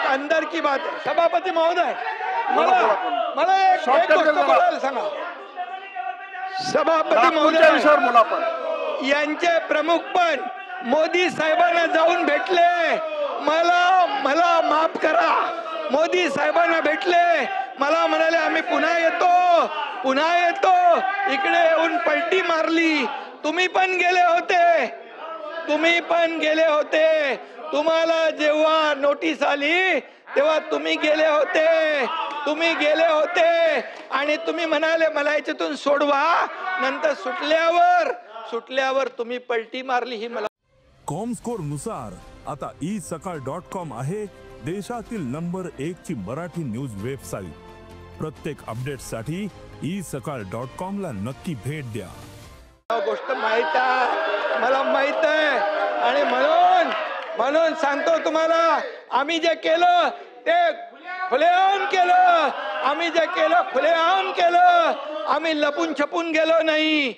अंदर की बात है। सभापती महोदय, मला एक गोष्ट बोलायला सांगा। सभापती महोदय, विषयावर बोला आपण। यांचे प्रमुख पण मोदी साहेबांना जाऊन भेटले, मला माफ करा, मोदी साहेबांना भेटले, मला म्हणाले आम्ही पुन्हा येतो, इकडे येऊन पलटी मारली। तुम्ही पण गेले होते, तुम्हाला जेव्हा नोटीस आली तेव्हा तुम्ही गेले होते आणि तुम्ही म्हणाले मला याच्यातून सोडवा, नंतर सुटल्यावर तुम्ही पलटी मारली। ही मला कॉमस्कोर नुसार आता isakal.com आहे देशातील नंबर 1 ची मराठी न्यूज वेबसाईट। प्रत्येक अपडेटसाठी isakal.com ला नक्की भेट द्या। गोष्ट मला माहित आहे आणि म्हणून सांगतो तुम्हाला, आम्ही जे केलं ते खुलेआम केलं, आम्ही लपून छपून गेलो नाही।